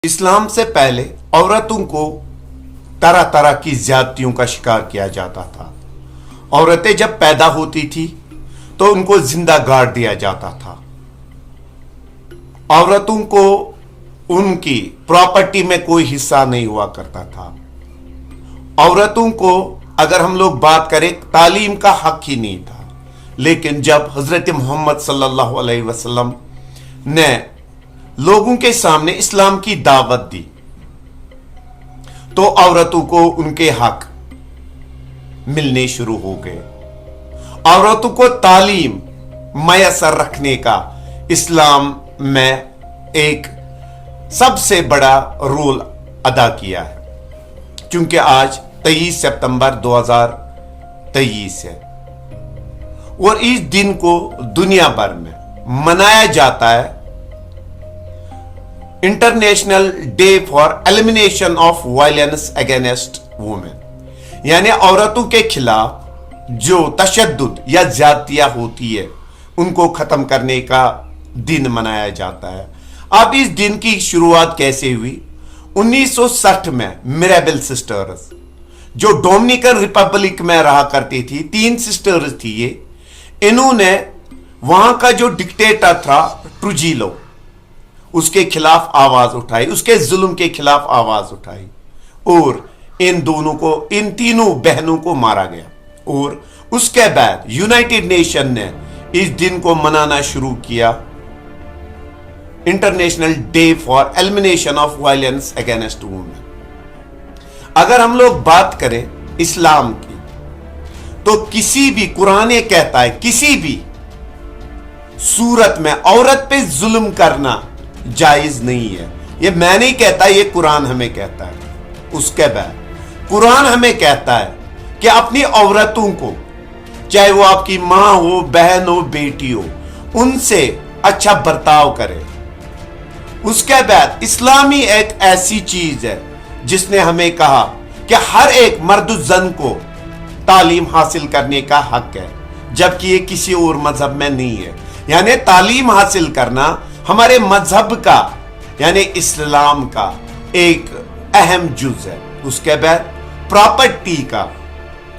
इस्लाम से पहले औरतों को तरह तरह की ज्यादतियों का शिकार किया जाता था। औरतें जब पैदा होती थी तो उनको जिंदा गाड़ दिया जाता था। औरतों को उनकी प्रॉपर्टी में कोई हिस्सा नहीं हुआ करता था। औरतों को अगर हम लोग बात करें तालीम का हक ही नहीं था। लेकिन जब हजरत मोहम्मद सल्लल्लाहु अलैहि वसल्लम ने लोगों के सामने इस्लाम की दावत दी तो औरतों को उनके हक मिलने शुरू हो गए। औरतों को तालीम मयसर रखने का इस्लाम में एक सबसे बड़ा रोल अदा किया है। क्योंकि आज 23 सितंबर 2023 है और इस दिन को दुनिया भर में मनाया जाता है international day for elimination of violence against women, यानी औरतों के खिलाफ जो तशद्दुद या ज्यादतियां होती है उनको खत्म करने का दिन मनाया जाता है। अब इस दिन की शुरुआत कैसे हुई? 1960 में मिरेबल सिस्टर्स जो डोमिनिकन रिपब्लिक में रहा करती थी, 3 सिस्टर्स थी ये, इन्होंने वहां का जो डिक्टेटर था ट्रुजिलो उसके खिलाफ आवाज उठाई, उसके जुल्म के खिलाफ आवाज उठाई और इन तीनों बहनों को मारा गया। और उसके बाद यूनाइटेड नेशन ने इस दिन को मनाना शुरू किया, international day for elimination of violence against women. अगर हम लोग बात करें इस्लाम की तो किसी भी कुरान ये कहता है किसी भी सूरत में औरत पे जुल्म करना जायज नहीं है। ये मैं नहीं कहता, ये कुरान हमें कहता है। उसके बाद कुरान हमें कहता है कि अपनी औरतों को, चाहे वो आपकी मां हो, बहन हो, बेटी हो, उनसे अच्छा बर्ताव करे। उसके बाद इस्लामी एक ऐसी चीज है जिसने हमें कहा कि हर एक मर्द जन को तालीम हासिल करने का हक है, जबकि ये किसी और मजहब में नहीं है। यानी तालीम हासिल करना हमारे मजहब का यानी इस्लाम का एक अहम जुज है। उसके बाद प्रॉपर्टी का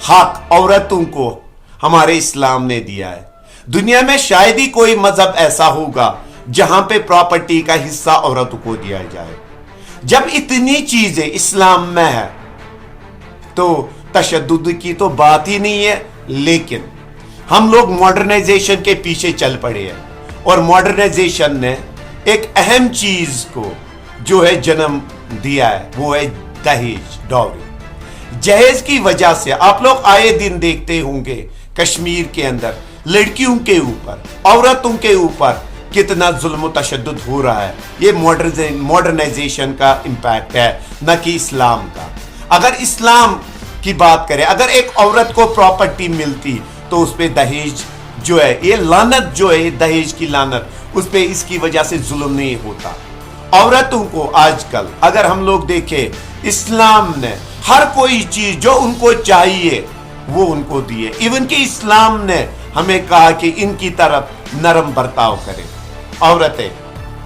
हक औरतों को हमारे इस्लाम ने दिया है। दुनिया में शायद ही कोई मजहब ऐसा होगा जहां पे प्रॉपर्टी का हिस्सा औरतों को दिया जाए। जब इतनी चीजें इस्लाम में है तो तशद्दुद की तो बात ही नहीं है। लेकिन हम लोग मॉडर्नाइजेशन के पीछे चल पड़े हैं और मॉडर्नाइजेशन ने एक अहम चीज को जो है जन्म दिया है, वो है दहेज, डॉवरी। जहेज की वजह से आप लोग आए दिन देखते होंगे कश्मीर के अंदर लड़कियों के ऊपर, औरतों के ऊपर कितना जुल्म तशद्दुद हो रहा है। ये मॉडर्नाइजेशन का इंपैक्ट है, न कि इस्लाम का। अगर इस्लाम की बात करें, अगर एक औरत को प्रॉपर्टी मिलती तो उस पर दहेज जो है, ये लानत जो है, दहेज की लानत, उस पे इसकी वजह से जुल्म नहीं होता। औरतों को आजकल अगर हम लोग देखें, इस्लाम ने हर कोई चीज जो उनको चाहिए वो उनको दी है। इवन कि इस्लाम ने हमें कहा कि इनकी तरफ नरम बर्ताव करें। औरतें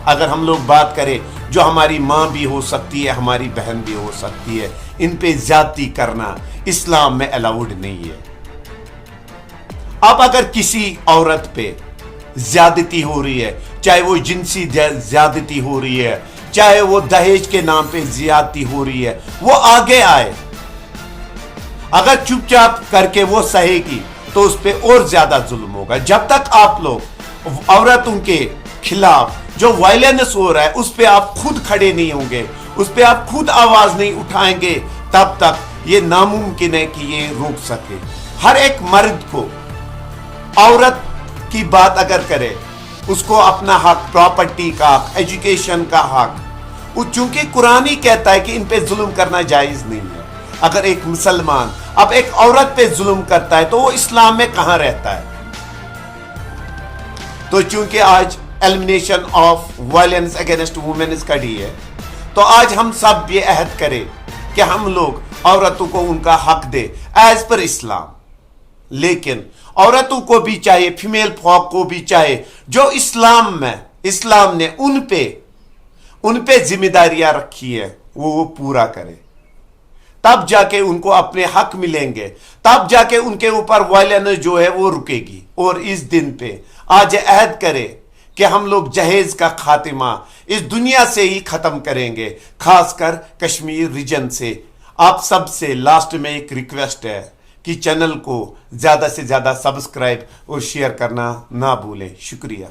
अगर हम लोग बात करें, जो हमारी माँ भी हो सकती है, हमारी बहन भी हो सकती है, इन पे ज्यादती करना इस्लाम में अलाउड नहीं है। अब अगर किसी औरत पे ज्यादती हो रही है, चाहे वो जिनसी ज्यादती हो रही है, चाहे वो दहेज के नाम पे ज्यादती हो रही है, वो आगे आए। अगर चुपचाप करके वो सहेगी तो उस पे और ज्यादा जुल्म होगा। जब तक आप लोग औरतों के खिलाफ जो वायलेंस हो रहा है उस पे आप खुद खड़े नहीं होंगे, उस पे आप खुद आवाज नहीं उठाएंगे, तब तक ये नामुमकिन है कि ये रोक सके। हर एक मर्द को औरत की बात अगर करे, उसको अपना हक, प्रॉपर्टी का हक, एजुकेशन का हक, चूंकि कुरान ही कहता है कि इन पे जुल्म करना जायज नहीं है। अगर एक मुसलमान अब एक औरत पे जुल्म करता है तो वो इस्लाम में कहां रहता है? तो चूंकि आज elimination of violence against women का डे है, तो आज हम सब ये अहद करें कि हम लोग औरतों को उनका हक दे एज पर इस्लाम। लेकिन औरतों को भी चाहिए, फीमेल फॉक को भी चाहिए, जो इस्लाम में इस्लाम ने उन पे उन पे जिम्मेदारियां रखी है वो पूरा करे, तब जाके उनको अपने हक मिलेंगे, तब जाके उनके ऊपर वायलेंस जो है वो रुकेगी। और इस दिन पे आज अहद करे कि हम लोग जहेज का खातिमा इस दुनिया से ही खत्म करेंगे, खासकर कश्मीर रीजन से। आप सब से लास्ट में एक रिक्वेस्ट है कि चैनल को ज्यादा से ज्यादा सब्सक्राइब और शेयर करना ना भूलें। शुक्रिया।